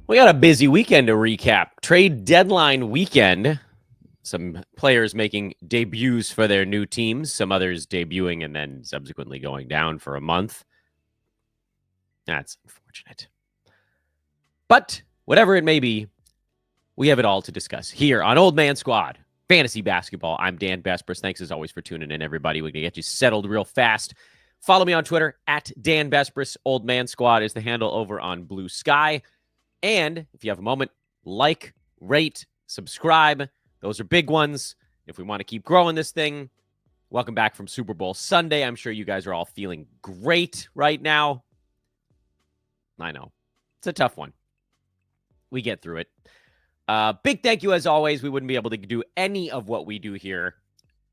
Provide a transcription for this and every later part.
We got a busy weekend to recap. Trade deadline weekend. Some players making debuts for their new teams, some others debuting and then subsequently going down for a month. That's unfortunate. But whatever it may be, we have it all to discuss here on Old Man Squad Fantasy Basketball. I'm Dan Bespris. Thanks as always for tuning in, everybody. We're going to get you settled real fast. Follow me on Twitter at Dan Bespris. Old Man Squad is the handle over on Blue Sky. And if you have a moment, like, rate, subscribe. Those are big ones. If we want to keep growing this thing, welcome back from Super Bowl Sunday. I'm sure you guys are all feeling great right now. I know. It's a tough one. We get through it. Big thank you as always. We wouldn't be able to do any of what we do here,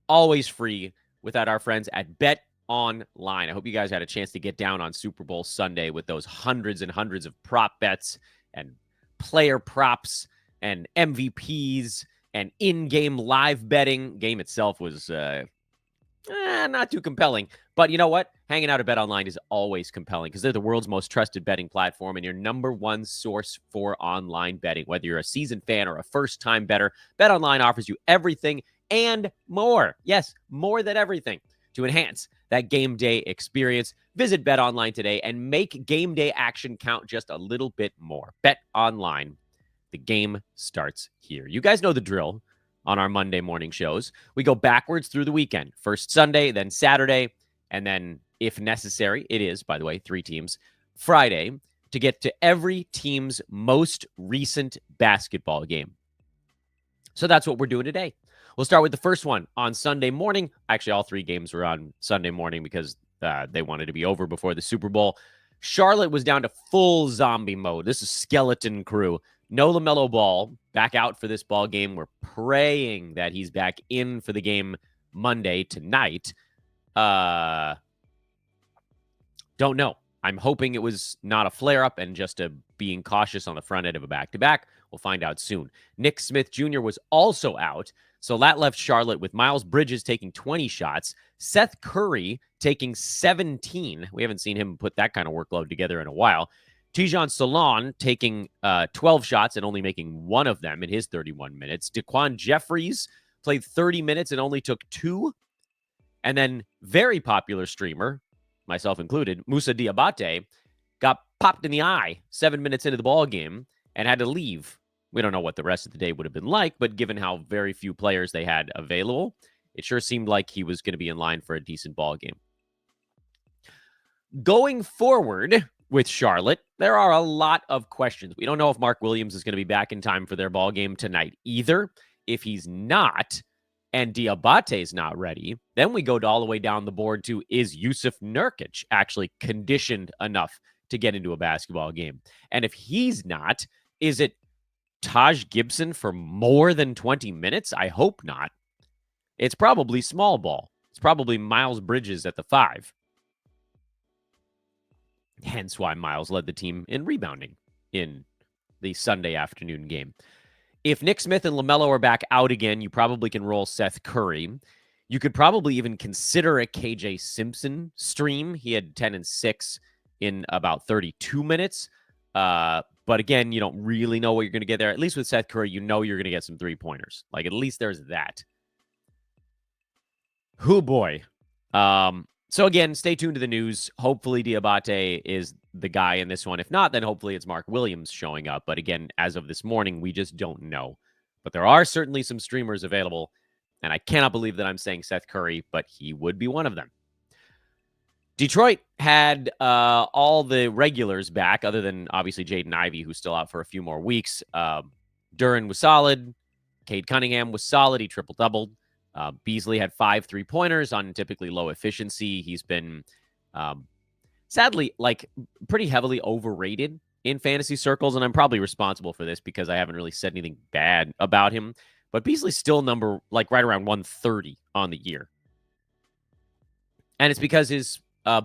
always free, without our friends at Bet Online. I hope you guys had a chance to get down on Super Bowl Sunday with those hundreds and hundreds of prop bets and player props and MVPs and in-game live betting. Game itself was not too compelling. But you know what? Hanging out at BetOnline is always compelling because they're the world's most trusted betting platform and your number one source for online betting. Whether you're a seasoned fan or a first-time bettor, BetOnline offers you everything and more. Yes, more than everything to enhance that game day experience. Visit BetOnline today and make game day action count just a little bit more. BetOnline. The game starts here. You guys know the drill on our Monday morning shows. We go backwards through the weekend. First Sunday, then Saturday, and then, if necessary, it is, by the way, 3 teams, Friday, to get to every team's most recent basketball game. So that's what we're doing today. We'll start with the first one on Sunday morning. Actually, all 3 games were on Sunday morning because they wanted to be over before the Super Bowl. Charlotte was down to full zombie mode. This is skeleton crew. No LaMelo Ball back out for this ball game. We're praying that he's back in for the game Monday tonight. Don't know. I'm hoping it was not a flare-up and just a being cautious on the front end of a back-to-back. We'll find out soon. Nick Smith Jr. was also out, so that left Charlotte with Miles Bridges taking 20 shots, Seth Curry taking 17. We haven't seen him put that kind of workload together in a while. Tijon Salon taking 12 shots and only making 1 of them in his 31 minutes. Daquan Jeffries played 30 minutes and only took 2. And then very popular streamer, myself included, Moussa Diabate, got popped in the eye 7 minutes into the ball game and had to leave. We don't know what the rest of the day would have been like, but given how very few players they had available, it sure seemed like he was going to be in line for a decent ball game. Going forward with Charlotte, there are a lot of questions. We don't know if Mark Williams is going to be back in time for their ball game tonight either. If he's not, and Diabate is not ready, then we go all the way down the board to, is Yusuf Nurkic actually conditioned enough to get into a basketball game? And if he's not, is it Taj Gibson for more than 20 minutes? I hope not. It's probably small ball. It's probably Miles Bridges at the 5. Hence why Miles led the team in rebounding in the Sunday afternoon game. If Nick Smith and LaMelo are back out again, you probably can roll Seth Curry. You could probably even consider a KJ Simpson stream. He had 10 and 6 in about 32 minutes. But again, you don't really know what you're going to get there. At least with Seth Curry, you know you're going to get some 3-pointers. Like, at least there's that. Hoo boy. So again, stay tuned to the news. Hopefully Diabate is the guy in this one. If not, then hopefully it's Mark Williams showing up. But again, as of this morning, we just don't know. But there are certainly some streamers available. And I cannot believe that I'm saying Seth Curry, but he would be one of them. Detroit had all the regulars back, other than obviously Jaden Ivey, who's still out for a few more weeks. Duran was solid. Cade Cunningham was solid. He triple-doubled. Beasley had 5 3-pointers on typically low efficiency. He's been, sadly, like pretty heavily overrated in fantasy circles, and I'm probably responsible for this because I haven't really said anything bad about him. But Beasley's still right around 130 on the year. And it's because his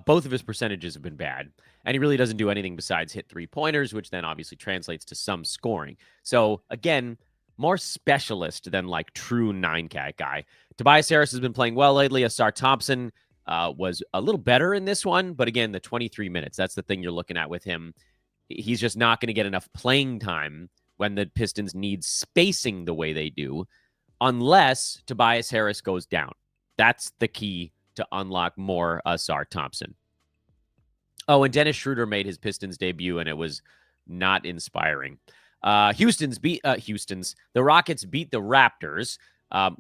both of his percentages have been bad, and he really doesn't do anything besides hit 3-pointers, which then obviously translates to some scoring. So, again, more specialist than like true 9-cat guy. Tobias Harris has been playing well lately. Asar Thompson was a little better in this one, but again, the 23 minutes, that's the thing you're looking at with him. He's just not going to get enough playing time when the Pistons need spacing the way they do, unless Tobias Harris goes down. That's the key to unlock more Asar Thompson. Oh, and Dennis Schroeder made his Pistons debut, and it was not inspiring. The Rockets beat the Raptors.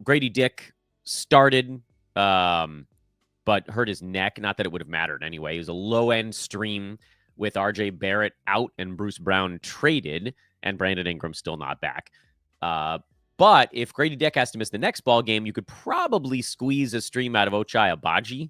Grady Dick started, but hurt his neck. Not that it would have mattered anyway. It was a low-end stream with RJ Barrett out and Bruce Brown traded, and Brandon Ingram still not back. But if Grady Dick has to miss the next ball game, you could probably squeeze a stream out of Ochai Agbaji,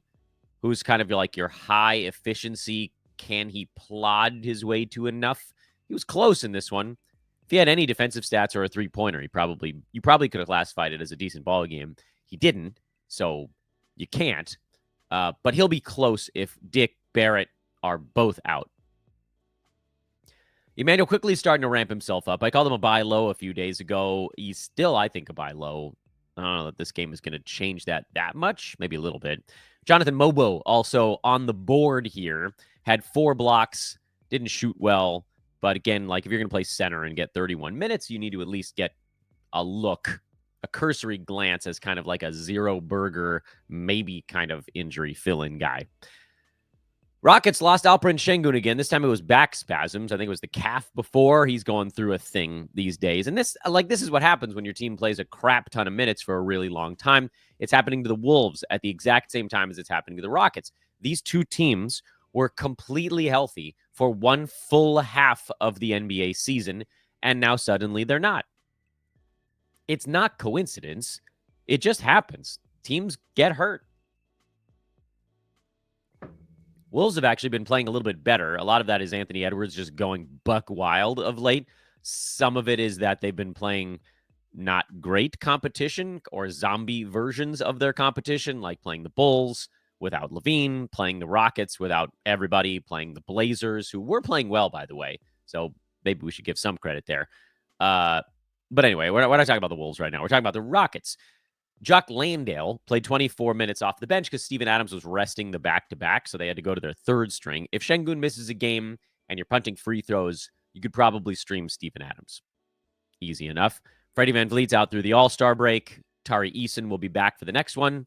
who's kind of like your high efficiency. Can he plod his way to enough? He was close in this one. If he had any defensive stats or a three-pointer, you probably could have classified it as a decent ball game. He didn't, so you can't. But he'll be close if Dick, Barrett are both out. Emmanuel quickly starting to ramp himself up. I called him a buy low a few days ago. He's still, I think, a buy low. I don't know that this game is going to change that much. Maybe a little bit. Jonathan Mobo also on the board here. Had 4 blocks. Didn't shoot well. But again, like if you're going to play center and get 31 minutes, you need to at least get a look, a cursory glance as kind of like a zero burger, maybe kind of injury fill-in guy. Rockets lost Alperen Şengün again. This time it was back spasms. I think it was the calf before. He's going through a thing these days. And this is what happens when your team plays a crap ton of minutes for a really long time. It's happening to the Wolves at the exact same time as it's happening to the Rockets. These two teams were completely healthy for one full half of the NBA season, and now suddenly they're not. It's not coincidence. It just happens. Teams get hurt. Wolves have actually been playing a little bit better. A lot of that is Anthony Edwards just going buck wild of late. Some of it is that they've been playing not great competition or zombie versions of their competition, like playing the Bulls without Levine, playing the Rockets without everybody, playing the Blazers, who were playing well, by the way. So maybe we should give some credit there. But anyway, we're not talking about the Wolves right now. We're talking about the Rockets. Jock Landale played 24 minutes off the bench because Steven Adams was resting the back-to-back, so they had to go to their third string. If Şengün misses a game and you're punting free throws, you could probably stream Steven Adams. Easy enough. Freddie VanVleet's out through the All-Star break. Tari Eason will be back for the next one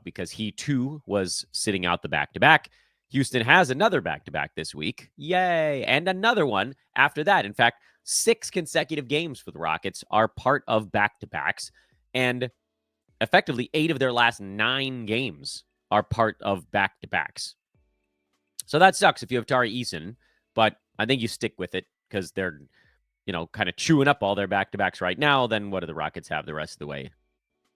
because he, too, was sitting out the back-to-back. Houston has another back-to-back this week. Yay! And another one after that. In fact, 6 consecutive games for the Rockets are part of back-to-backs. And effectively, 8 of their last 9 games are part of back-to-backs. So that sucks if you have Tari Eason, but I think you stick with it because they're, kind of chewing up all their back-to-backs right now. Then what do the Rockets have the rest of the way?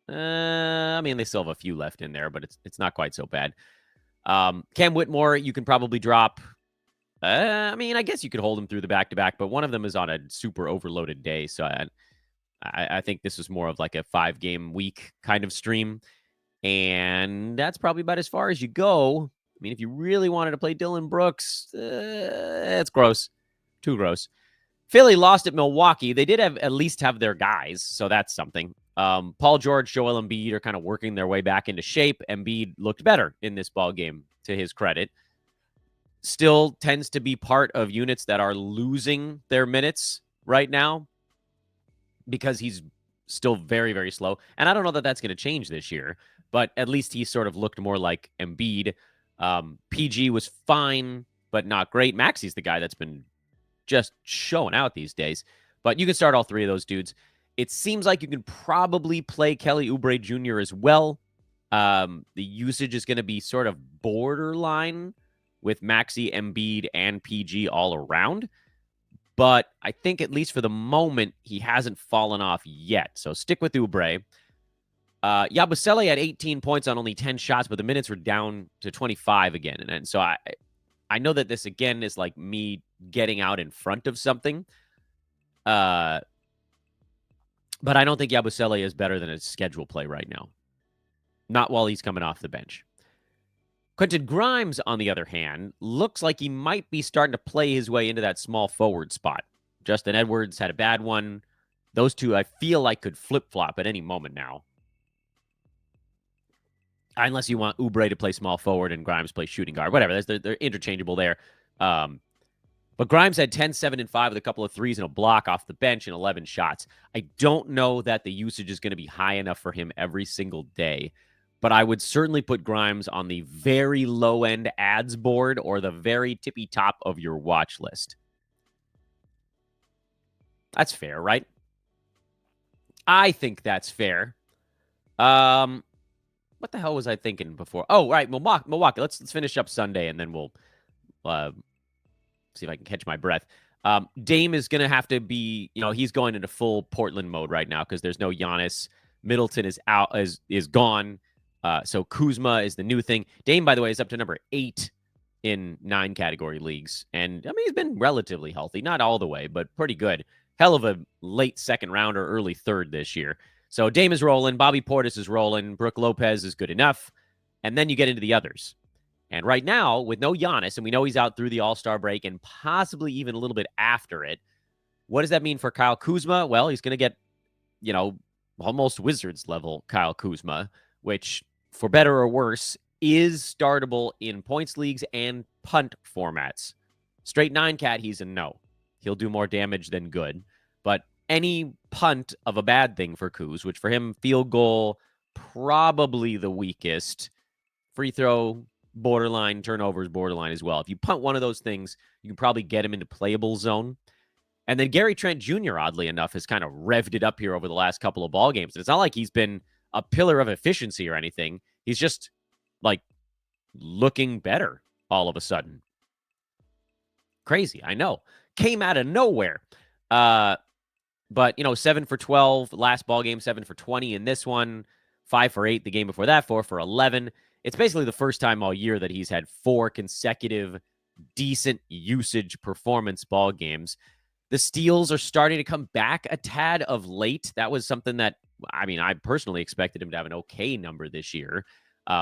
They still have a few left in there, but it's not quite so bad. Cam Whitmore, you can probably drop. I guess you could hold him through the back-to-back, but one of them is on a super overloaded day, so I think this is more of like a 5-game week kind of stream. And that's probably about as far as you go. If you really wanted to play Dylan Brooks, it's gross. Too gross. Philly lost at Milwaukee. They did at least have their guys, so that's something. Paul George, Joel Embiid are kind of working their way back into shape. Embiid looked better in this ball game, to his credit. Still tends to be part of units that are losing their minutes right now, because he's still very, very slow. And I don't know that that's going to change this year, but at least he sort of looked more like Embiid. PG was fine, but not great. Maxi's the guy that's been just showing out these days. But you can start all 3 of those dudes. It seems like you can probably play Kelly Oubre Jr. as well. The usage is going to be sort of borderline with Maxey, Embiid, and PG all around. But I think at least for the moment, he hasn't fallen off yet. So stick with Oubre. Yabusele had 18 points on only 10 shots, but the minutes were down to 25 again. And so I know that this, again, is like me getting out in front of something. But I don't think Yabusele is better than his schedule play right now. Not while he's coming off the bench. Quentin Grimes, on the other hand, looks like he might be starting to play his way into that small forward spot. Justin Edwards had a bad one. Those two, I feel like, could flip-flop at any moment now. Unless you want Oubre to play small forward and Grimes play shooting guard. Whatever. They're interchangeable there. But Grimes had 10, 7, and 5 with a couple of threes and a block off the bench and 11 shots. I don't know that the usage is going to be high enough for him every single day, but I would certainly put Grimes on the very low-end ads board or the very tippy top of your watch list. That's fair, right? I think that's fair. What the hell was I thinking before? Oh, right, Milwaukee. Let's finish up Sunday, and then we'll see if I can catch my breath. Dame is going to have to be, he's going into full Portland mode right now because there's no Giannis. Middleton is out, is gone. So Kuzma is the new thing. Dame, by the way, is up to number 8 in 9 category leagues. And, I mean, he's been relatively healthy. Not all the way, but pretty good. Hell of a late second round or early third this year. So Dame is rolling. Bobby Portis is rolling. Brook Lopez is good enough. And then you get into the others. And right now, with no Giannis, and we know he's out through the All-Star break and possibly even a little bit after it, what does that mean for Kyle Kuzma? Well, he's going to get, almost Wizards level Kyle Kuzma, which, for better or worse, is startable in points leagues and punt formats. Straight 9 cat, he's a no. He'll do more damage than good. But any punt of a bad thing for Kuz, which for him, field goal, probably the weakest. Free throw, borderline. Turnovers, borderline as well. If you punt one of those things, you can probably get him into playable zone. And then Gary Trent Jr., oddly enough, has kind of revved it up here over the last couple of ball games. It's not like he's been a pillar of efficiency or anything. He's just, looking better all of a sudden. Crazy, I know. Came out of nowhere. But, 7 for 12 last ball game, 7 for 20 in this one, 5 for 8 the game before that, 4 for 11. It's basically the first time all year that he's had 4 consecutive decent usage performance ball games. The steals are starting to come back a tad of late. That was something that, I personally expected him to have an okay number this year.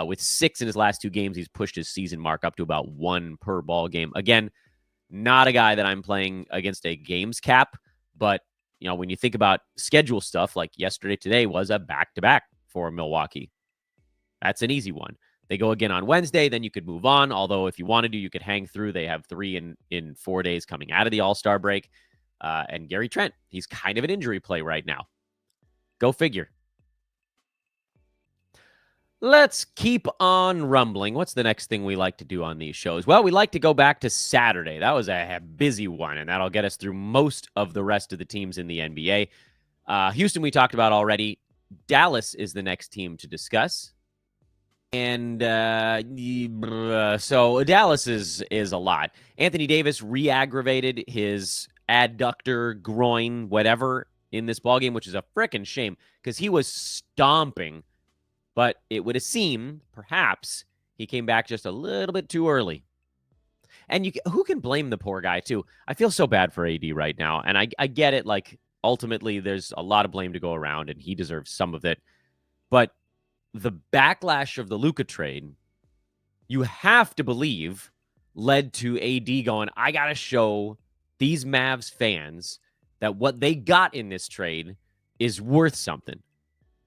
With 6 in his last 2 games, he's pushed his season mark up to about 1 per ball game. Again, not a guy that I'm playing against a games cap, but, when you think about schedule stuff, like yesterday, today was a back-to-back for Milwaukee. That's an easy one. They go again on Wednesday, then you could move on. Although if you wanted to, you could hang through. They have 3 in 4 days coming out of the All-Star break. And Gary Trent, he's kind of an injury play right now. Go figure. Let's keep on rumbling. What's the next thing we like to do on these shows? Well, we like to go back to Saturday. That was a busy one, and that'll get us through most of the rest of the teams in the NBA. Houston, we talked about already. Dallas is the next team to discuss. And so Dallas is a lot. Anthony Davis re-aggravated his adductor, groin, whatever, in this ballgame, which is a frickin' shame because he was stomping. But it would have seemed, perhaps, he came back just a little bit too early. And who can blame the poor guy, too? I feel so bad for AD right now. And I get it. Ultimately, there's a lot of blame to go around, and he deserves some of it. But the backlash of the Luka trade, you have to believe, led to AD going, I got to show these Mavs fans that what they got in this trade is worth something.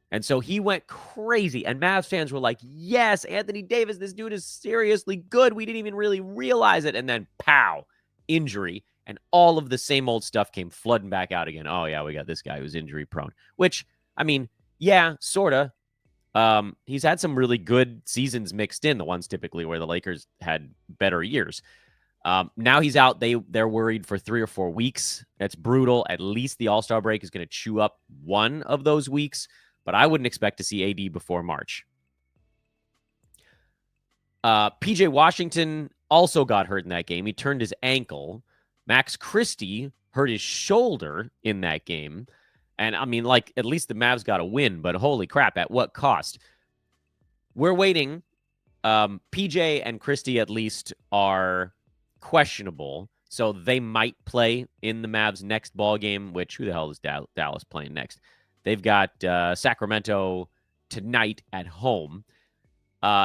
And so he went crazy, and Mavs fans were like, yes, Anthony Davis, this dude is seriously good. We didn't even really realize it. And then, pow, injury. And all of the same old stuff came flooding back out again. Oh, yeah, we got this guy who's injury prone. Which, yeah, sort of. He's had some really good seasons mixed in, the ones typically where the Lakers had better years. Now he's out. They're worried for 3 or 4 weeks. That's brutal. At least the All-Star break is going to chew up one of those weeks. But I wouldn't expect to see AD before March. PJ Washington also got hurt in that game. He turned his ankle. Max Christie hurt his shoulder in that game. And, at least the Mavs got a win. But holy crap, at what cost? We're waiting. PJ and Christie at least are questionable. So they might play in the Mavs' next ball game, which who the hell is Dallas playing next? They've got Sacramento tonight at home.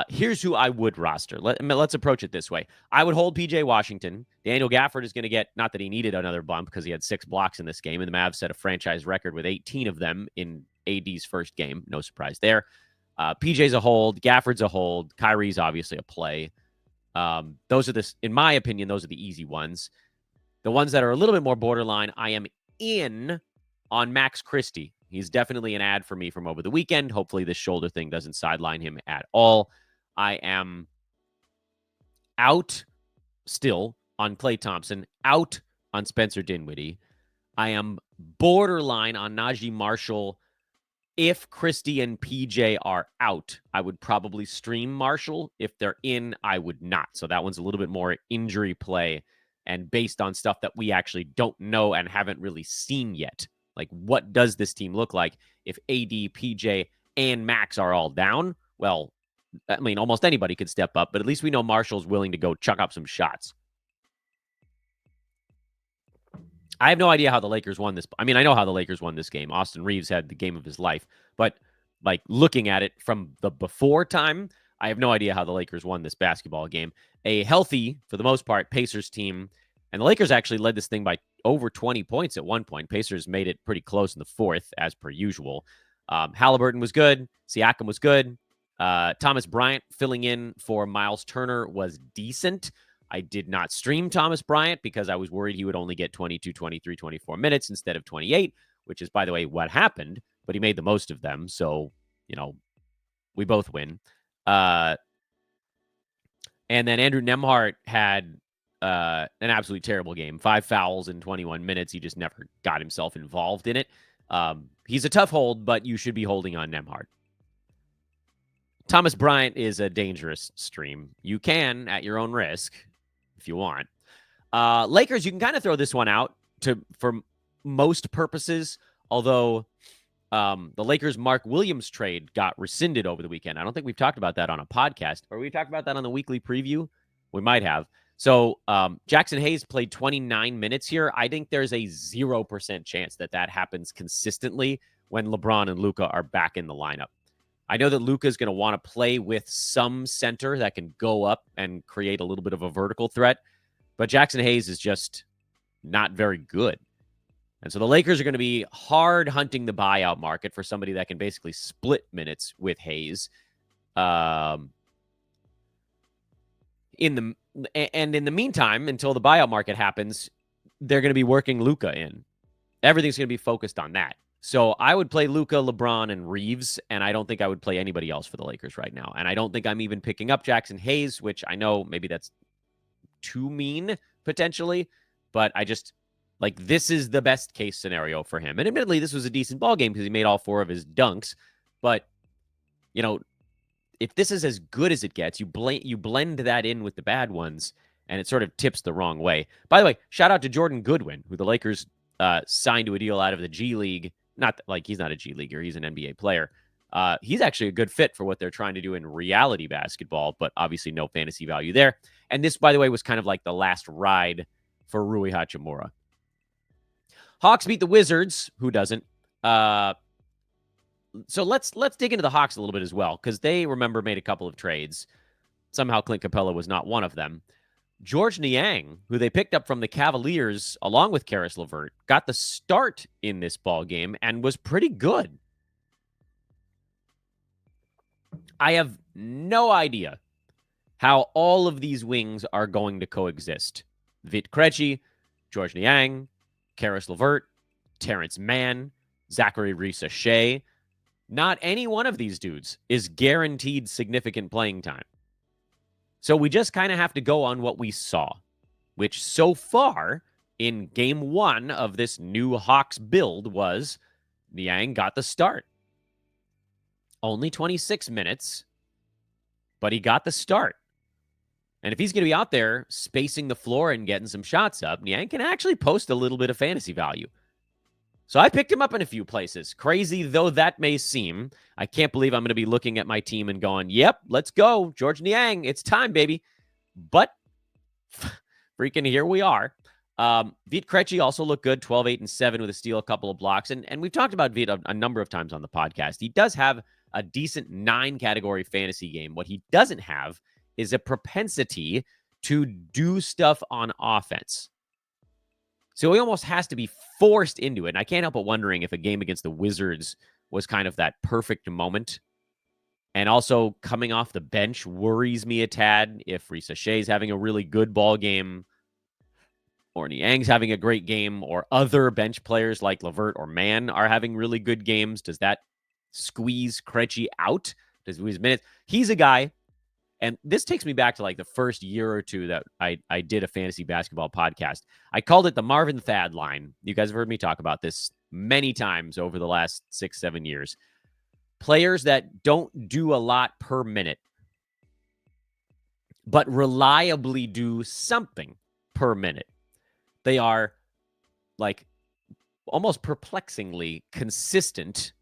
Here's who I would roster. Let's approach it this way. I would hold PJ Washington. Daniel Gafford is going to get, not that he needed another bump because he had 6 blocks in this game, and the Mavs set a franchise record with 18 of them in AD's first game. No surprise there. PJ's a hold. Gafford's a hold. Kyrie's obviously a play. Those are in my opinion, those are the easy ones. The ones that are a little bit more borderline, I am in on Max Christie. He's definitely an ad for me from over the weekend. Hopefully this shoulder thing doesn't sideline him at all. I am out still on Klay Thompson, out on Spencer Dinwiddie. I am borderline on Najee Marshall. If Christie and PJ are out, I would probably stream Marshall. If they're in, I would not. So that one's a little bit more injury play and based on stuff that we actually don't know and haven't really seen yet. Like, what does this team look like if AD, PJ, and Max are all down? Well, I mean, almost anybody could step up, but at least we know Marshall's willing to go chuck up some shots. I have no idea how the Lakers won this. I mean, I know how the Lakers won this game. Austin Reeves had the game of his life. But, like, looking at it from the before time, I have no idea how the Lakers won this basketball game. A healthy, for the most part, Pacers team. And the Lakers actually led this thing by over 20 points at one point. Pacers made it pretty close in the fourth, as per usual. Halliburton was good. Siakam was good. Thomas Bryant filling in for Miles Turner was decent. I did not stream Thomas Bryant because I was worried he would only get 22, 23, 24 minutes instead of 28, which is, by the way, what happened. But he made the most of them. So, we both win. And then Andrew Nembhard had an absolutely terrible game. 5 fouls in 21 minutes. He just never got himself involved in it. He's a tough hold, but you should be holding on Nembhard. Thomas Bryant is a dangerous stream. You can, at your own risk, if you want. Lakers, you can kind of throw this one out for most purposes, although the Lakers' Mark Williams trade got rescinded over the weekend. I don't think we've talked about that on a podcast. Or we talked about that on the weekly preview? We might have. So Jackson Hayes played 29 minutes here. I think there's a 0% chance that happens consistently when LeBron and Luka are back in the lineup. I know that Luka is going to want to play with some center that can go up and create a little bit of a vertical threat, but Jackson Hayes is just not very good. And so the Lakers are going to be hard hunting the buyout market for somebody that can basically split minutes with Hayes. In the meantime, until the buyout market happens, they're going to be working Luka in. Everything's going to be focused on that. So I would play Luka, LeBron, and Reeves, and I don't think I would play anybody else for the Lakers right now. And I don't think I'm even picking up Jackson Hayes, which I know maybe that's too mean, potentially. But I just, this is the best case scenario for him. And admittedly, this was a decent ball game because he made all 4 of his dunks. But, if this is as good as it gets, you blend that in with the bad ones, and it sort of tips the wrong way. By the way, shout out to Jordan Goodwin, who the Lakers signed to a deal out of the G League. Not like he's not a G Leaguer. He's an NBA player. He's actually a good fit for what they're trying to do in reality basketball, but obviously no fantasy value there. And this, by the way, was kind of like the last ride for Rui Hachimura. Hawks beat the Wizards. Who doesn't? So let's dig into the Hawks a little bit as well, because they, remember, made a couple of trades. Somehow Clint Capella was not one of them. George Niang, who they picked up from the Cavaliers along with Karis LeVert, got the start in this ball game and was pretty good. I have no idea how all of these wings are going to coexist. Vit Krejci, George Niang, Karis LeVert, Terrence Mann, Zachary Reese-Shea. Not any one of these dudes is guaranteed significant playing time. So we just kind of have to go on what we saw, which so far in game 1 of this new Hawks build was Niang got the start. Only 26 minutes, but he got the start. And if he's going to be out there spacing the floor and getting some shots up, Niang can actually post a little bit of fantasy value. So I picked him up in a few places. Crazy though that may seem, I can't believe I'm going to be looking at my team and going, yep, let's go. George Niang, it's time, baby. But freaking here we are. Vit Krejci also looked good, 12, 8, and 7 with a steal, a couple of blocks. And we've talked about Vit a number of times on the podcast. He does have a decent 9-category fantasy game. What he doesn't have is a propensity to do stuff on offense. So he almost has to be forced into it. And I can't help but wondering if a game against the Wizards was kind of that perfect moment. And also coming off the bench worries me a tad if Reese-Shea is having a really good ball game. or Niang's having a great game, or other bench players like Levert or Mann are having really good games, does that squeeze Krejci out? Does he lose minutes? He's a guy, and this takes me back to like the first year or two that I did a fantasy basketball podcast. I called it the Marvin Thad line. You guys have heard me talk about this many times over the last 6-7 years. Players that don't do a lot per minute, but reliably do something per minute. They are like almost perplexingly consistent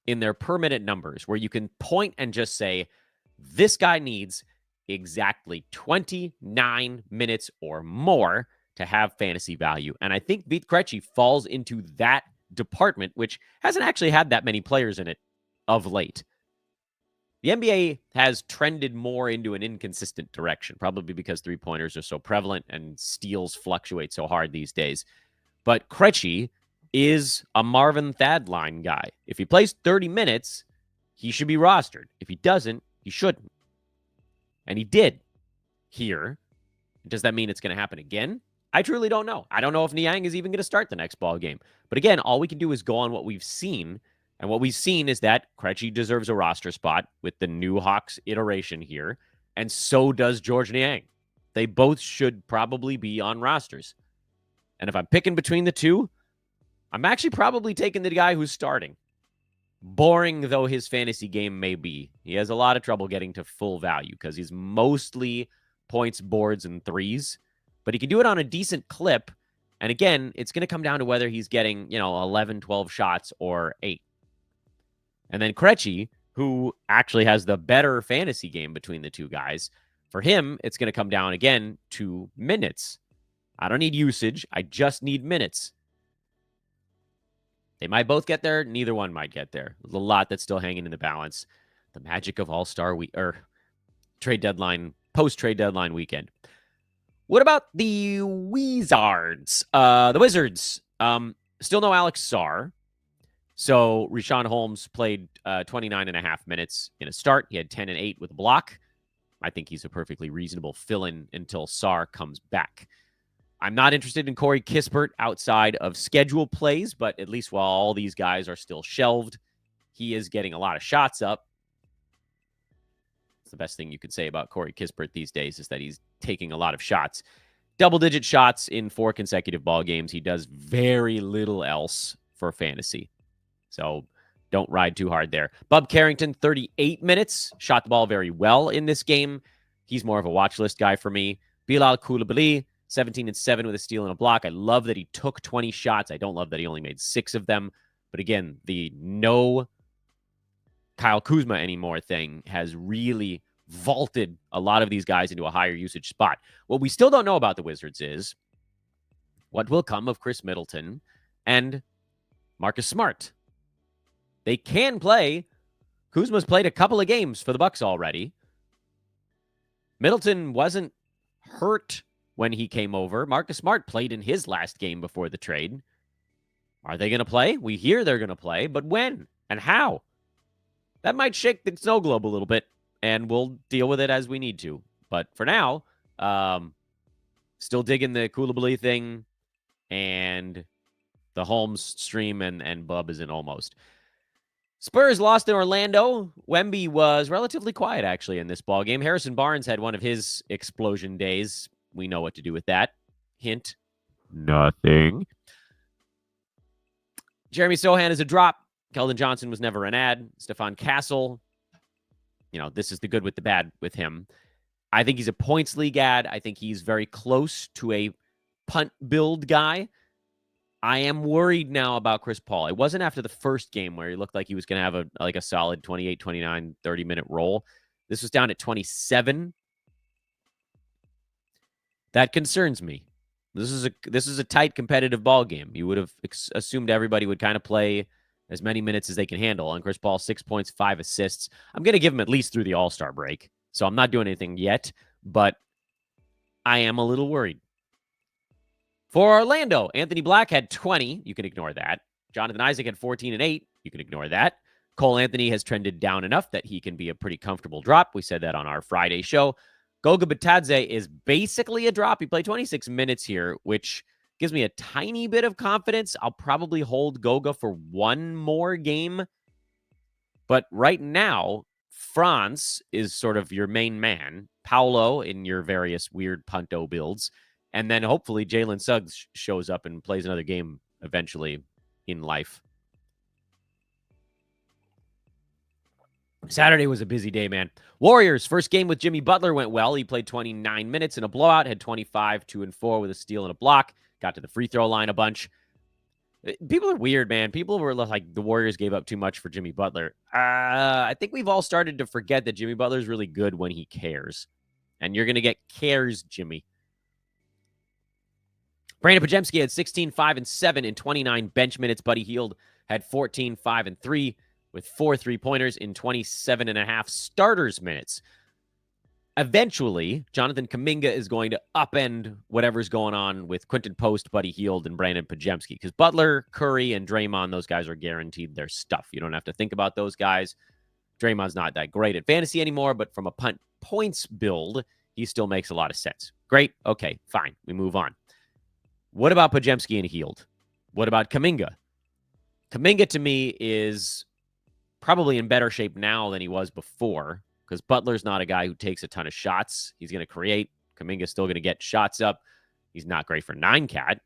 in their per minute numbers, where you can point and just say, this guy needs exactly 29 minutes or more to have fantasy value. And I think Vit Krejci falls into that department, which hasn't actually had that many players in it of late. The NBA has trended more into an inconsistent direction, probably because three-pointers are so prevalent and steals fluctuate so hard these days. But Krejci is a Marvin Thad line guy. If he plays 30 minutes, he should be rostered. If he doesn't, he shouldn't. And he did here. Does that mean it's going to happen again? I truly don't know. I don't know if Niang is even going to start the next ball game. But again, all we can do is go on what we've seen. And what we've seen is that Krejci deserves a roster spot with the new Hawks iteration here. And so does Georges Niang. They both should probably be on rosters. And if I'm picking between the two, I'm actually probably taking the guy who's starting. Boring though his fantasy game may be, he has a lot of trouble getting to full value because he's mostly points, boards, and threes. But he can do it on a decent clip. And again, it's going to come down to whether he's getting, 11, 12 shots or 8. And then Krejci, who actually has the better fantasy game between the two guys, for him, it's going to come down again to minutes. I don't need usage. I just need minutes. They might both get there. Neither one might get there. There's a lot that's still hanging in the balance. The magic of All-Star week or trade deadline, post-trade deadline weekend. What about the Wizards? The Wizards. Still no Alex Sarr. So Richaun Holmes played 29 and a half minutes in a start. He had 10 and 8 with a block. I think he's a perfectly reasonable fill-in until Sarr comes back. I'm not interested in Corey Kispert outside of schedule plays, but at least while all these guys are still shelved, he is getting a lot of shots up. It's the best thing you could say about Corey Kispert these days is that he's taking a lot of shots. Double-digit shots in 4 consecutive ball games. He does very little else for fantasy. So don't ride too hard there. Bub Carrington, 38 minutes. Shot the ball very well in this game. He's more of a watch list guy for me. Bilal Coulibaly, 17 and 7 with a steal and a block. I love that he took 20 shots. I don't love that he only made 6 of them. But again, the no Kyle Kuzma anymore thing has really vaulted a lot of these guys into a higher usage spot. What we still don't know about the Wizards is what will come of Chris Middleton and Marcus Smart. They can play. Kuzma's played a couple of games for the Bucks already. Middleton wasn't hurt when he came over. Marcus Smart played in his last game before the trade. Are they going to play? We hear they're going to play, but when and how? That might shake the snow globe a little bit, and we'll deal with it as we need to. But for now, still digging the Coulibaly thing, and the Holmes stream and Bub is in almost. Spurs lost in Orlando. Wemby was relatively quiet, actually, in this ballgame. Harrison Barnes had one of his explosion days. We know what to do with that. Hint, nothing. Jeremy Sohan is a drop. Keldon Johnson was never an ad. Stephon Castle, this is the good with the bad with him. I think he's a points league ad. I think he's very close to a punt build guy. I am worried now about Chris Paul. It wasn't after the first game where he looked like he was going to have a solid 28, 29, 30-minute role. This was down at 27. That concerns me. This is a tight competitive ball game. You would have assumed everybody would kind of play as many minutes as they can handle. And Chris Paul, 6 points, 5 assists. I'm going to give him at least through the All-Star break. So I'm not doing anything yet, but I am a little worried. For Orlando, Anthony Black had 20. You can ignore that. Jonathan Isaac had 14 and 8. You can ignore that. Cole Anthony has trended down enough that he can be a pretty comfortable drop. We said that on our Friday show. Goga Bitadze is basically a drop. He played 26 minutes here, which Gives me a tiny bit of confidence. I'll probably hold Goga for one more game. But right now, France is sort of your main man. Paolo in your various weird punto builds. And then hopefully Jalen Suggs shows up and plays another game eventually in life. Saturday was a busy day, man. Warriors, first game with Jimmy Butler went well. He played 29 minutes in a blowout, had 25, 2 and 4 with a steal and a block, got to the free throw line a bunch. People are weird, man. People were like, the Warriors gave up too much for Jimmy Butler. I think we've all started to forget that Jimmy Butler's really good when he cares. And you're going to get cares, Jimmy. Brandin Podziemski had 16, 5, and 7 in 29 bench minutes. Buddy Hield had 14, 5, and 3 with 4 3-pointers in 27 and a half starters minutes. Eventually, Jonathan Kuminga is going to upend whatever's going on with Quentin Post, Buddy Hield, and Brandin Podziemski. Because Butler, Curry, and Draymond, those guys are guaranteed their stuff. You don't have to think about those guys. Draymond's not that great at fantasy anymore, but from a points build, he still makes a lot of sense. Great. Okay, fine. We move on. What about Podziemski and Hield? What about Kuminga? Kuminga, to me, is probably in better shape now than he was before, because Butler's not a guy who takes a ton of shots. He's going to create. Kuminga's still going to get shots up. He's not great for 9-cat,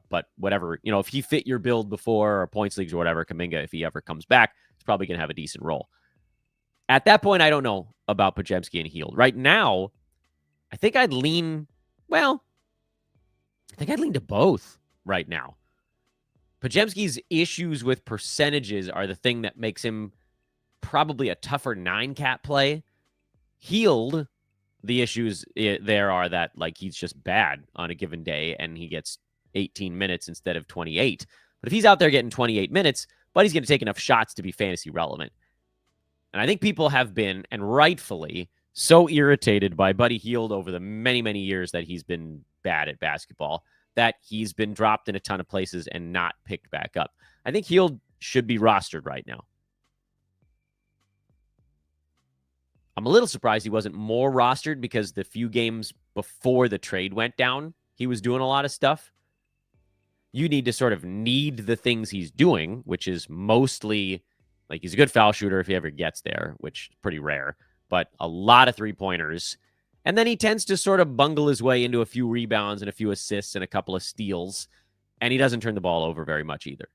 but whatever. You know, if he fit your build before or points leagues or whatever, Kuminga, if he ever comes back, he's probably going to have a decent role. At that point, I don't know about Podziemski and Hield. Right now, I think I'd lean to both right now. Podziemski's issues with percentages are the thing that makes him probably a tougher 9-cat play. Hield, the issues there are that, like, he's just bad on a given day and he gets 18 minutes instead of 28. But if he's out there getting 28 minutes, Buddy's going to take enough shots to be fantasy relevant. And I think people have been, and rightfully, so irritated by Buddy Hield over the many, many years that he's been bad at basketball that he's been dropped in a ton of places and not picked back up. I think Hield should be rostered right now. I'm a little surprised he wasn't more rostered because the few games before the trade went down, he was doing a lot of stuff. You need to sort of need the things he's doing, which is mostly, like, he's a good foul shooter if he ever gets there, which is pretty rare, but a lot of 3-pointers. And then he tends to sort of bungle his way into a few rebounds and a few assists and a couple of steals, and he doesn't turn the ball over very much either.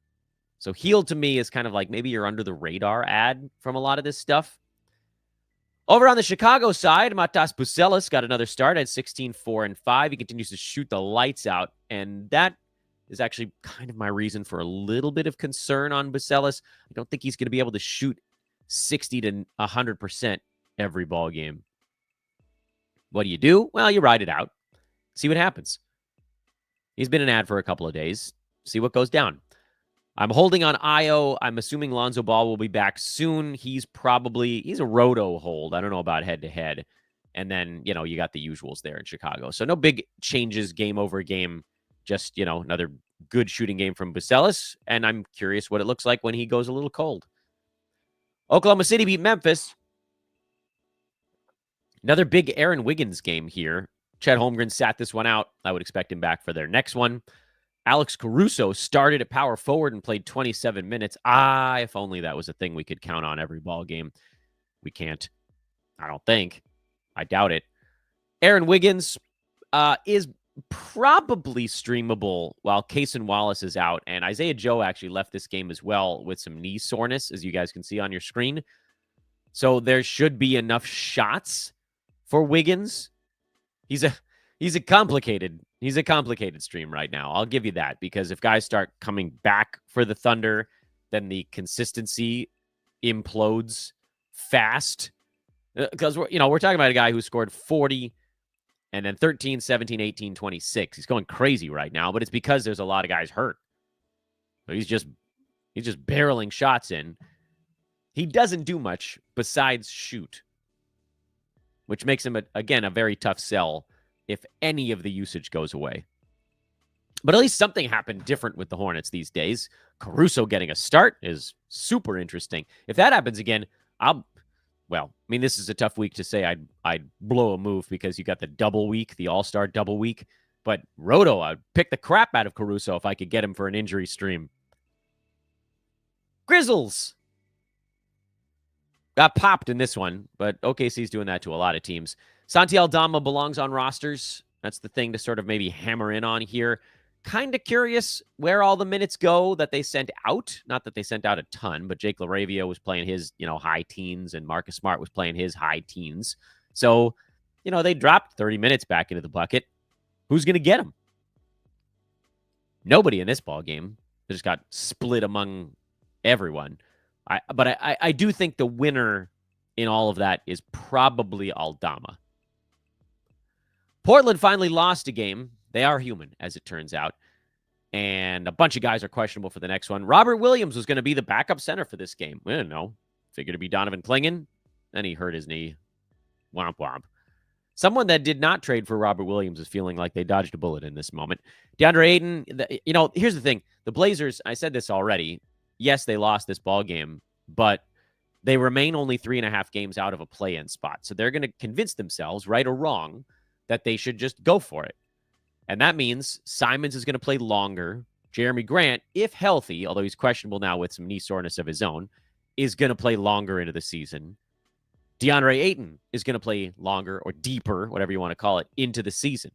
So Hield, to me, is kind of like maybe you're under the radar ad from a lot of this stuff. Over on the Chicago side, Matas Buzelis got another start at 16, 4, and 5. He continues to shoot the lights out, and that is actually kind of my reason for a little bit of concern on Buzelis. I don't think he's going to be able to shoot 60 to 100% every ball game. What do? Well, you ride it out. See what happens. He's been an ad for a couple of days. See what goes down. I'm holding on Io. I'm assuming Lonzo Ball will be back soon. He's a roto hold. I don't know about head-to-head. And then, you got the usuals there in Chicago. So no big changes game over game. Just, another good shooting game from Buzelis. And I'm curious what it looks like when he goes a little cold. Oklahoma City beat Memphis. Another big Aaron Wiggins game here. Chet Holmgren sat this one out. I would expect him back for their next one. Alex Caruso started at power forward and played 27 minutes. If only that was a thing we could count on every ball game. We can't. I don't think. I doubt it. Aaron Wiggins is probably streamable while Cason Wallace is out. And Isaiah Joe actually left this game as well with some knee soreness, as you guys can see on your screen. So there should be enough shots for Wiggins. He's a complicated stream right now. I'll give you that, because if guys start coming back for the Thunder, then the consistency implodes fast. Because we're talking about a guy who scored 40 and then 13, 17, 18, 26. He's going crazy right now, but it's because there's a lot of guys hurt. So he's just barreling shots in. He doesn't do much besides shoot, which makes him, again, a very tough sell if any of the usage goes away. But at least something happened different with the Hornets these days. Caruso getting a start is super interesting. If that happens again, this is a tough week to say I'd blow a move, because you got the double week, the all-star double week. But Roto, I'd pick the crap out of Caruso if I could get him for an injury stream. Grizzles got popped in this one, but OKC's doing that to a lot of teams. Santi Aldama belongs on rosters. That's the thing to sort of maybe hammer in on here. Kind of curious where all the minutes go that they sent out. Not that they sent out a ton, but Jake LaRavia was playing his, high teens, and Marcus Smart was playing his high teens. So, they dropped 30 minutes back into the bucket. Who's going to get them? Nobody in this ball game. They just got split among everyone. But I do think the winner in all of that is probably Aldama. Portland finally lost a game. They are human, as it turns out. And a bunch of guys are questionable for the next one. Robert Williams was going to be the backup center for this game. We didn't know. Figured it'd be Donovan Clingan. Then he hurt his knee. Womp womp. Someone that did not trade for Robert Williams is feeling like they dodged a bullet in this moment. DeAndre Ayton, here's the thing. The Blazers, I said this already. Yes, they lost this ball game, but they remain only 3.5 games out of a play-in spot. So they're going to convince themselves, right or wrong, that they should just go for it. And that means Simons is going to play longer. Jeremy Grant, if healthy, although he's questionable now with some knee soreness of his own, is going to play longer into the season. DeAndre Ayton is going to play longer or deeper, whatever you want to call it, into the season.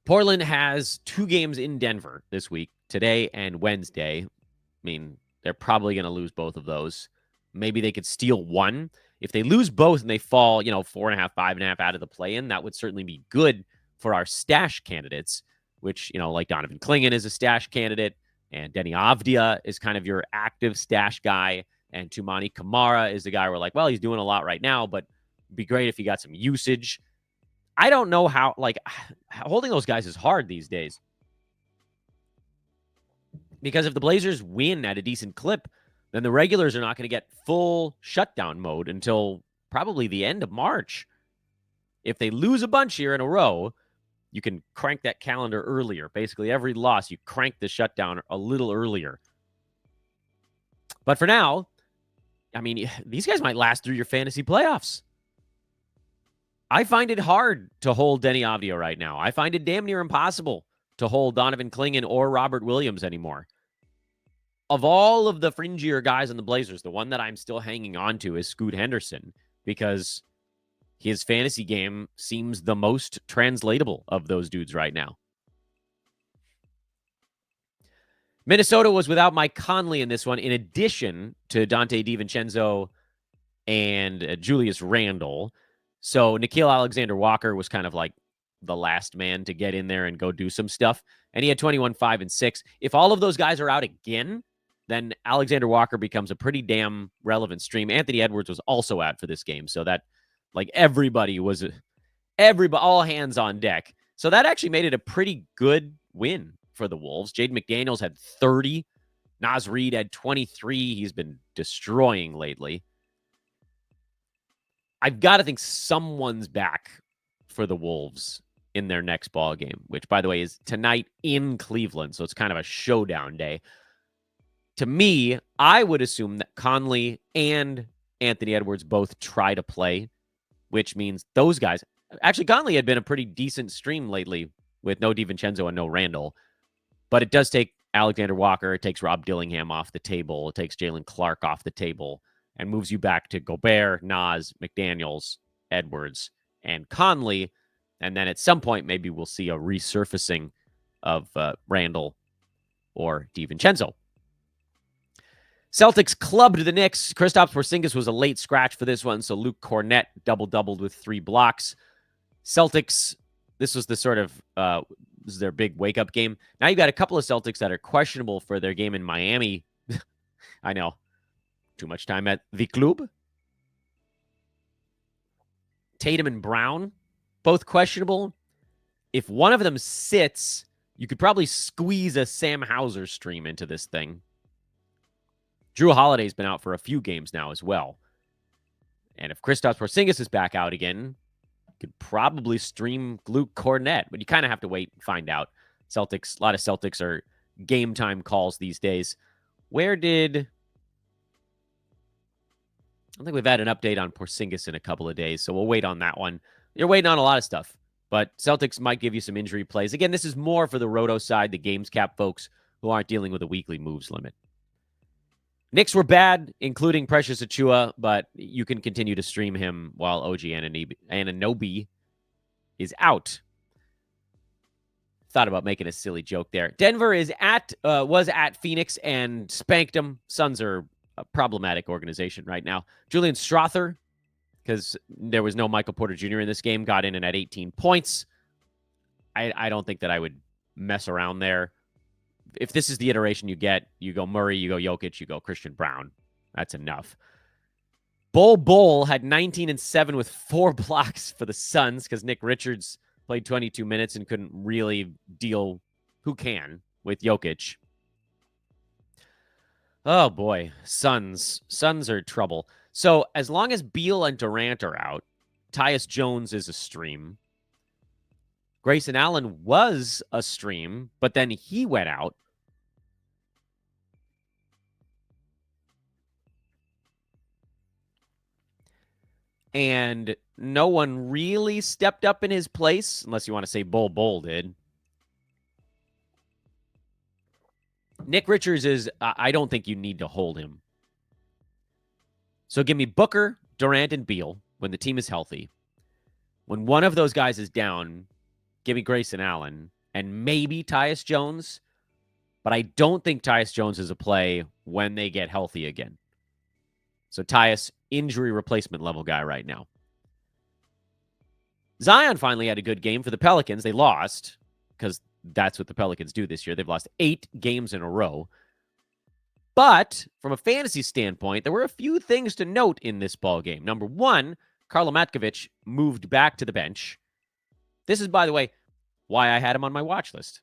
Portland has 2 games in Denver this week, today and Wednesday. I mean, they're probably going to lose both of those. Maybe they could steal one. If they lose both and they fall, 4.5, 5.5 out of the play-in, that would certainly be good for our stash candidates, which, like Donovan Clingan is a stash candidate, and Denny Avdia is kind of your active stash guy, and Tumani Kamara is the guy we're like, well, he's doing a lot right now, but it'd be great if he got some usage. I don't know how, holding those guys is hard these days. Because if the Blazers win at a decent clip, then the regulars are not going to get full shutdown mode until probably the end of March. If they lose a bunch here in a row, you can crank that calendar earlier. Basically, every loss, you crank the shutdown a little earlier. But for now, I mean, these guys might last through your fantasy playoffs. I find it hard to hold Denny Avdia right now. I find it damn near impossible to hold Donovan Clingan or Robert Williams anymore. Of all of the fringier guys in the Blazers, the one that I'm still hanging on to is Scoot Henderson, because his fantasy game seems the most translatable of those dudes right now. Minnesota was without Mike Conley in this one, in addition to Dante DiVincenzo and Julius Randle. So Nickeil Alexander-Walker was kind of like the last man to get in there and go do some stuff. And he had 21, 5, and 6. If all of those guys are out again, then Alexander Walker becomes a pretty damn relevant stream. Anthony Edwards was also out for this game. So that, everybody was, all hands on deck. So that actually made it a pretty good win for the Wolves. Jaden McDaniels had 30. Naz Reid had 23. He's been destroying lately. I've got to think someone's back for the Wolves in their next ball game, which, by the way, is tonight in Cleveland. So it's kind of a showdown day. To me, I would assume that Conley and Anthony Edwards both try to play, which means those guys. Actually, Conley had been a pretty decent stream lately with no DiVincenzo and no Randall. But it does take Alexander Walker. It takes Rob Dillingham off the table. It takes Jalen Clark off the table and moves you back to Gobert, Naz, McDaniels, Edwards, and Conley. And then at some point, maybe we'll see a resurfacing of Randall or DiVincenzo. Celtics clubbed the Knicks. Kristaps Porzingis was a late scratch for this one, so Luke Cornett doubled with 3 blocks. Celtics, this was the sort of, this is their big wake-up game. Now you've got a couple of Celtics that are questionable for their game in Miami. I know. Too much time at the club. Tatum and Brown, both questionable. If one of them sits, you could probably squeeze a Sam Hauser stream into this thing. Drew Holiday's been out for a few games now as well. And if Kristaps Porzingis is back out again, you could probably stream Luke Cornett, but you kind of have to wait and find out. Celtics, a lot of Celtics are game time calls these days. I don't think we've had an update on Porzingis in a couple of days, so we'll wait on that one. You're waiting on a lot of stuff, But Celtics might give you some injury plays. Again, this is more for the roto side, the games cap folks who aren't dealing with a weekly moves limit. Knicks were bad, including Precious Achiuwa, but you can continue to stream him while OG Anunoby is out. Thought about making a silly joke there. Denver was at Phoenix and spanked them. Suns are a problematic organization right now. Julian Strother, because there was no Michael Porter Jr. in this game, got in and had 18 points. I don't think that I would mess around there. If this is the iteration you get, you go Murray, you go Jokic, you go Christian Brown. That's enough. Bol had 19 and 7 with 4 blocks for the Suns because Nick Richards played 22 minutes and couldn't really deal, who can, with Jokic. Oh, boy. Suns are trouble. So as long as Beal and Durant are out, Tyus Jones is a stream. Grayson Allen was a stream, but then he went out. And no one really stepped up in his place, unless you want to say Bol did. Nick Richards is, I don't think you need to hold him. So give me Booker, Durant, and Beal when the team is healthy. When one of those guys is down, give me Grayson Allen and maybe Tyus Jones. But I don't think Tyus Jones is a play when they get healthy again. So Tyus, injury replacement level guy right now. Zion finally had a good game for the Pelicans. They lost because that's what the Pelicans do this year. They've lost 8 games in a row. But from a fantasy standpoint, there were a few things to note in this ball game. Number one, Karlo Matkovic moved back to the bench. This is, by the way, why I had him on my watch list.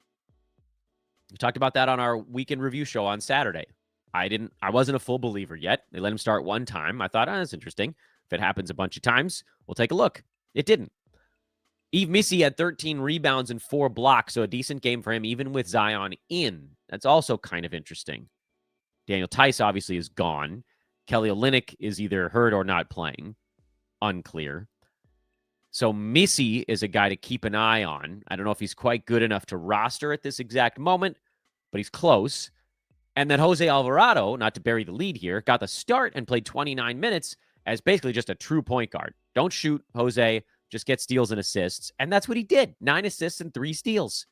We talked about that on our weekend review show on Saturday. I wasn't a full believer yet. They let him start one time. I thought, that's interesting. If it happens a bunch of times, we'll take a look. It didn't. Yves Missi had 13 rebounds and 4 blocks, so a decent game for him, even with Zion in. That's also kind of interesting. Daniel Tice obviously is gone. Kelly Olynyk is either hurt or not playing. Unclear. So Missi is a guy to keep an eye on. I don't know if he's quite good enough to roster at this exact moment, but he's close. And then Jose Alvarado, not to bury the lead here, got the start and played 29 minutes as basically just a true point guard. Don't shoot, Jose. Just get steals and assists. And that's what he did. 9 assists and 3 steals.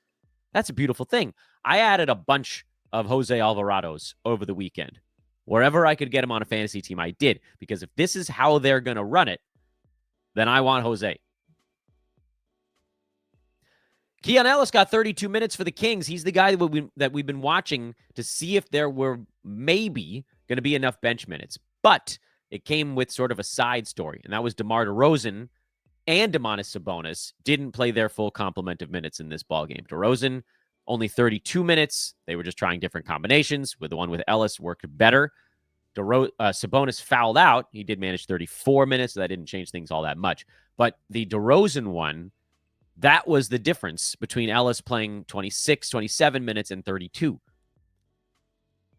That's a beautiful thing. I added a bunch of Jose Alvarados over the weekend. Wherever I could get him on a fantasy team, I did. Because if this is how they're going to run it, then I want Jose. Keon Ellis got 32 minutes for the Kings. He's the guy that we've been watching to see if there were maybe going to be enough bench minutes. But it came with sort of a side story, and that was DeMar DeRozan and Domantas Sabonis didn't play their full complement of minutes in this ballgame. DeRozan, only 32 minutes. They were just trying different combinations. With the one with Ellis worked better. Sabonis fouled out. He did manage 34 minutes, so that didn't change things all that much. But the DeRozan one, that was the difference between Ellis playing 26, 27 minutes and 32.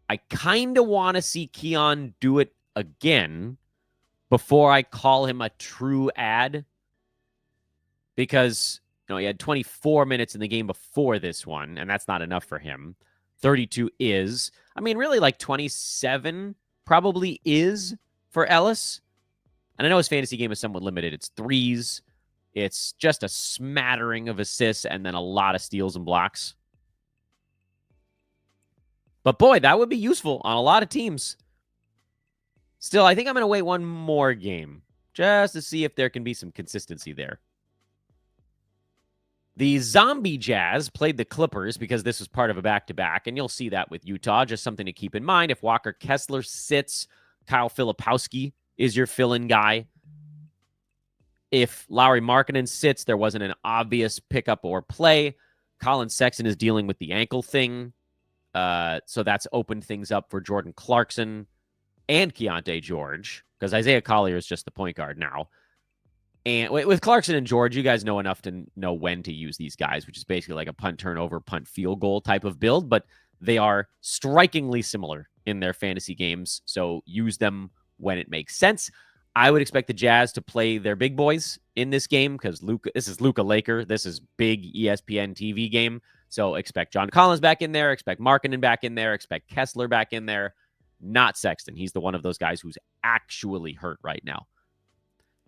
I kind of want to see Keon do it again before I call him a true ad. Because he had 24 minutes in the game before this one, and that's not enough for him. 32 is. Really like 27 probably is for Ellis. And I know his fantasy game is somewhat limited. It's 3s. It's just a smattering of assists and then a lot of steals and blocks. But boy, that would be useful on a lot of teams. Still, I think I'm going to wait one more game just to see if there can be some consistency there. The Zombie Jazz played the Clippers because this was part of a back-to-back, and you'll see that with Utah. Just something to keep in mind. If Walker Kessler sits, Kyle Filipowski is your fill-in guy. If Lauri Markkanen sits, there wasn't an obvious pickup or play. Colin Sexton is dealing with the ankle thing, so that's opened things up for Jordan Clarkson and Keontae George, because Isaiah Collier is just the point guard now. And with Clarkson and George, you guys know enough to know when to use these guys, which is basically like a punt turnover, punt field goal type of build, but they are strikingly similar in their fantasy games, so use them when it makes sense. I would expect the Jazz to play their big boys in this game because this is Luka Laker. This is big ESPN TV game. So expect John Collins back in there. Expect Markkanen back in there. Expect Kessler back in there. Not Sexton. He's the one of those guys who's actually hurt right now.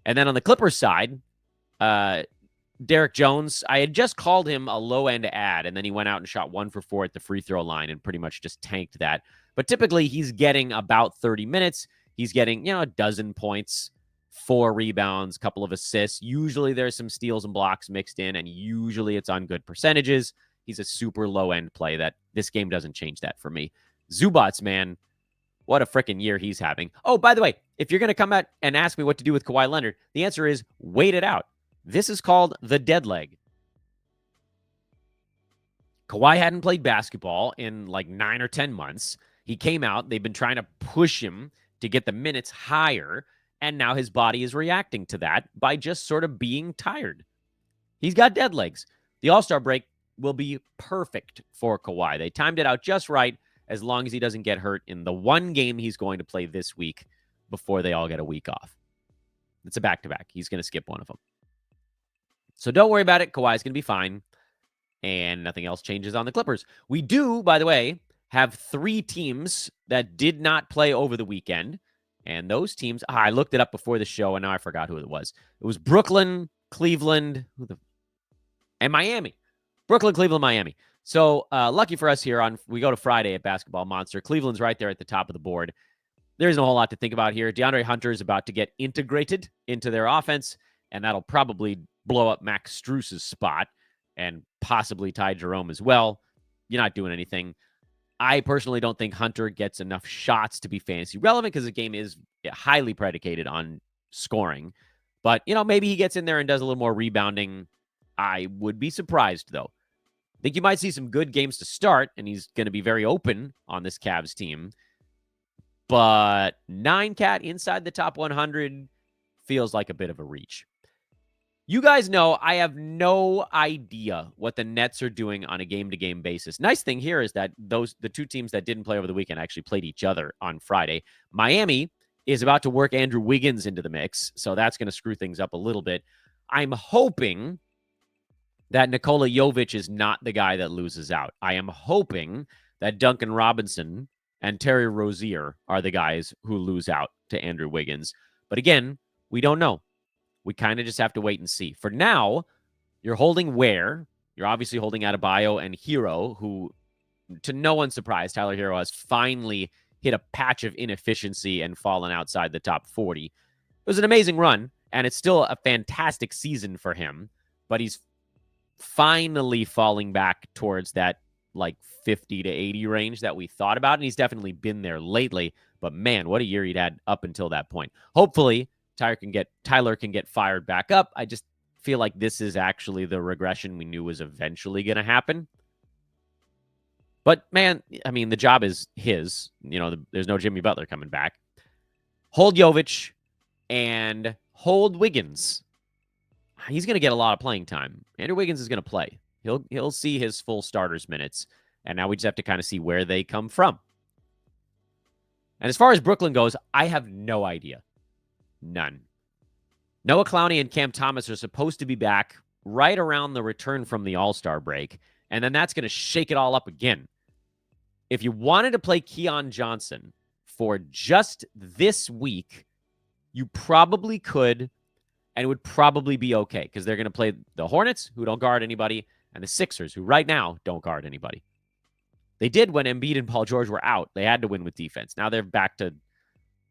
And then on the Clippers side, Derek Jones, I had just called him a low-end ad, and then he went out and shot 1 for 4 at the free throw line and pretty much just tanked that. But typically, he's getting about 30 minutes. He's getting, a dozen points, 4 rebounds, couple of assists. Usually, there's some steals and blocks mixed in, and usually it's on good percentages. He's a super low-end play that this game doesn't change that for me. Zubats, man, what a freaking year he's having. Oh, by the way, if you're going to come out and ask me what to do with Kawhi Leonard, the answer is wait it out. This is called the dead leg. Kawhi hadn't played basketball in like 9 or 10 months. He came out. They've been trying to push him to get the minutes higher, and now his body is reacting to that by just sort of being tired. He's got dead legs. The All-Star break will be perfect for Kawhi. They timed it out just right as long as he doesn't get hurt in the one game he's going to play this week before they all get a week off. It's a back-to-back. He's going to skip one of them. So don't worry about it. Kawhi's going to be fine. And nothing else changes on the Clippers. We do, by the way, have 3 teams that did not play over the weekend. And those teams, I looked it up before the show, and now I forgot who it was. It was Brooklyn, Cleveland, and Miami. Brooklyn, Cleveland, Miami. So lucky for us here, we go to Friday at Basketball Monster. Cleveland's right there at the top of the board. There isn't a whole lot to think about here. DeAndre Hunter is about to get integrated into their offense, and that'll probably blow up Max Strus's spot and possibly Ty Jerome as well. You're not doing anything. I personally don't think Hunter gets enough shots to be fantasy relevant because the game is highly predicated on scoring. But, maybe he gets in there and does a little more rebounding. I would be surprised, though. I think you might see some good games to start, and he's going to be very open on this Cavs team. But 9-cat inside the top 100 feels like a bit of a reach. You guys know I have no idea what the Nets are doing on a game-to-game basis. Nice thing here is that the 2 teams that didn't play over the weekend actually played each other on Friday. Miami is about to work Andrew Wiggins into the mix, so that's going to screw things up a little bit. I'm hoping that Nikola Jovic is not the guy that loses out. I am hoping that Duncan Robinson and Terry Rozier are the guys who lose out to Andrew Wiggins. But again, we don't know. We kind of just have to wait and see. For now, you're holding Ware. You're obviously holding Adebayo and Hero, who, to no one's surprise, Tyler Hero has finally hit a patch of inefficiency and fallen outside the top 40. It was an amazing run, and it's still a fantastic season for him, but he's finally falling back towards that like 50 to 80 range that we thought about, and he's definitely been there lately. But man, what a year he'd had up until that point. Hopefully, Tyler can get fired back up. I just feel like this is actually the regression we knew was eventually going to happen. But man, I mean, the job is his. There's no Jimmy Butler coming back. Hold Jovic and hold Wiggins. He's going to get a lot of playing time. Andrew Wiggins is going to play. He'll see his full starters minutes, and now we just have to kind of see where they come from. And as far as Brooklyn goes, I have no idea. None. Noah Clowney and Cam Thomas are supposed to be back right around the return from the All-Star break, and then that's going to shake it all up again. If you wanted to play Keon Johnson for just this week, you probably could, and it would probably be okay because they're going to play the Hornets, who don't guard anybody, and the Sixers, who right now don't guard anybody. They did when Embiid and Paul George were out. They had to win with defense. Now they're back to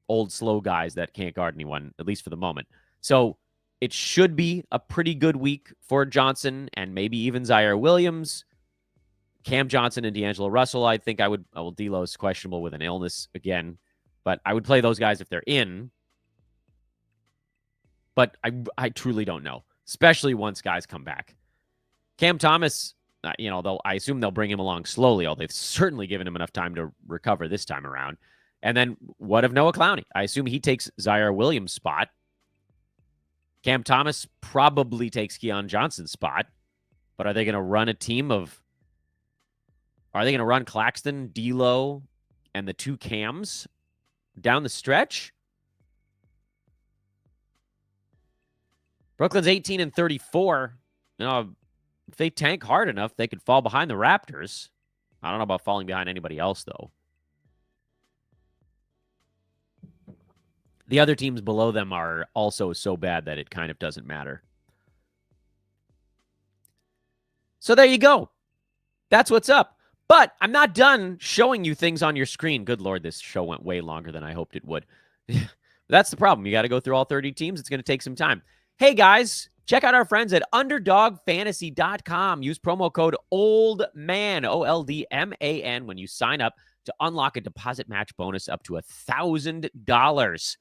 old, slow guys that can't guard anyone, at least for the moment. So it should be a pretty good week for Johnson and maybe even Zaire Williams. Cam Johnson and D'Angelo Russell, I think I would. D'Lo's questionable with an illness again, but I would play those guys if they're in. But I truly don't know, especially once guys come back. Cam Thomas, I assume they'll bring him along slowly, although they've certainly given him enough time to recover this time around. And then what of Noah Clowney? I assume he takes Zaire Williams' spot. Cam Thomas probably takes Keon Johnson's spot. But are they going to run a team of... Are they going to run Claxton, D'Lo, and the 2 Cams down the stretch? Brooklyn's 18-34. If they tank hard enough, they could fall behind the Raptors. I don't know about falling behind anybody else, though. The other teams below them are also so bad that it kind of doesn't matter. So there you go. That's what's up. But I'm not done showing you things on your screen. Good Lord, this show went way longer than I hoped it would. That's the problem. You got to go through all 30 teams. It's going to take some time. Hey, guys, check out our friends at UnderdogFantasy.com. Use promo code OLDMAN, OLDMAN, when you sign up to unlock a deposit match bonus up to $1,000.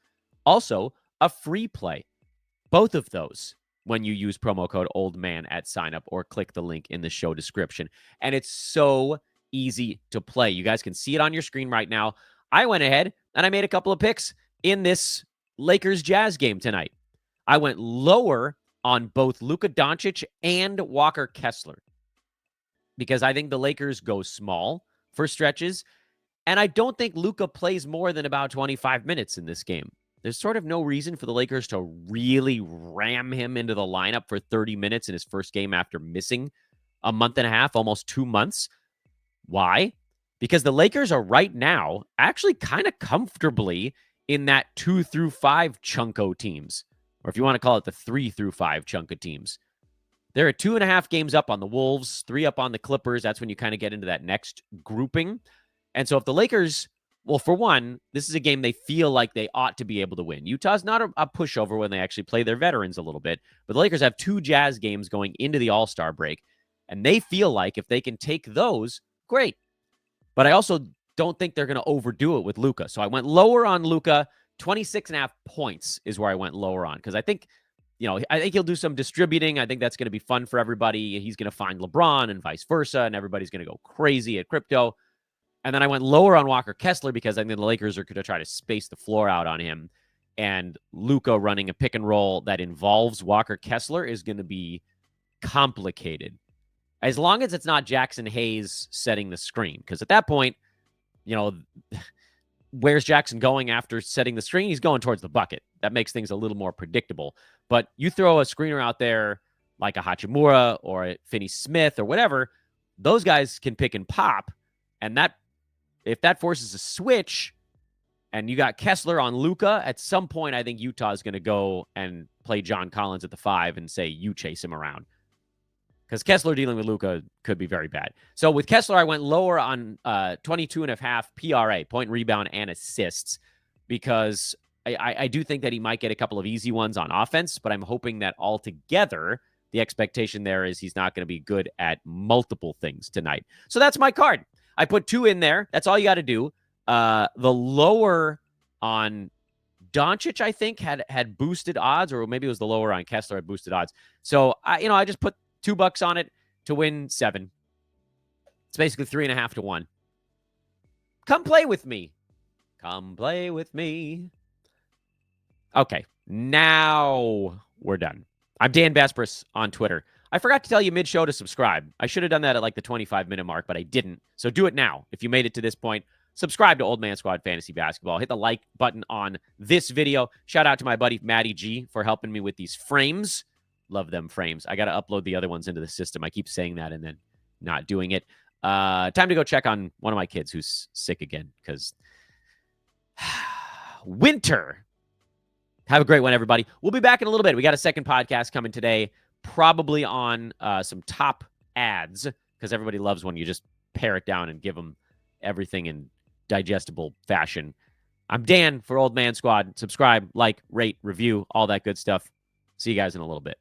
Also, a free play. Both of those when you use promo code OLDMAN at sign up or click the link in the show description. And it's so easy to play. You guys can see it on your screen right now. I went ahead and I made a couple of picks in this Lakers-Jazz game tonight. I went lower on both Luka Doncic and Walker Kessler because I think the Lakers go small for stretches, and I don't think Luka plays more than about 25 minutes in this game. There's sort of no reason for the Lakers to really ram him into the lineup for 30 minutes in his first game after missing a month and a half, almost 2 months. Why? Because the Lakers are right now actually kind of comfortably in that 2 through 5 chunko teams, or if you want to call it the 3 through 5 chunk of teams. There are 2.5 games up on the Wolves, 3 up on the Clippers. That's when you kind of get into that next grouping. And so if the Lakers, well, for one, this is a game they feel like they ought to be able to win. Utah's not a pushover when they actually play their veterans a little bit, but the Lakers have 2 Jazz games going into the All-Star break, and they feel like if they can take those, great. But I also don't think they're going to overdo it with Luka. So I went lower on Luka. 26.5 points is where I went lower on because I think he'll do some distributing. I think that's going to be fun for everybody. He's going to find LeBron and vice versa, and everybody's going to go crazy at crypto. And then I went lower on Walker Kessler because I think the Lakers are going to try to space the floor out on him. And Luka running a pick and roll that involves Walker Kessler is going to be complicated. As long as it's not Jackson Hayes setting the screen. Because at that point, where's Jackson going after setting the screen? He's going towards the bucket. That makes things a little more predictable. But you throw a screener out there like a Hachimura or a Finney Smith or whatever, those guys can pick and pop. And if that forces a switch and you got Kessler on Luka, at some point I think Utah is going to go and play John Collins at the 5 and say, you chase him around. Because Kessler dealing with Luka could be very bad. So with Kessler, I went lower on 22.5 PRA, point, rebound, and assists, because I do think that he might get a couple of easy ones on offense, but I'm hoping that altogether, the expectation there is he's not going to be good at multiple things tonight. So that's my card. I put 2 in there. That's all you got to do. The lower on Doncic, I think, had boosted odds, or maybe it was the lower on Kessler had boosted odds. So I just put $2 on it to win 7. It's basically 3.5 to 1. Come play with me. Come play with me. Okay, now we're done. I'm Dan Vespris on Twitter. I forgot to tell you mid-show to subscribe. I should have done that at like the 25-minute mark, but I didn't. So do it now. If you made it to this point, subscribe to Old Man Squad Fantasy Basketball. Hit the like button on this video. Shout out to my buddy Matty G for helping me with these frames. Love them frames. I got to upload the other ones into the system. I keep saying that and then not doing it. Time to go check on one of my kids who's sick again because winter. Have a great one, everybody. We'll be back in a little bit. We got a second podcast coming today, probably on some top ads because everybody loves when you just pare it down and give them everything in digestible fashion. I'm Dan for Old Man Squad. Subscribe, like, rate, review, all that good stuff. See you guys in a little bit.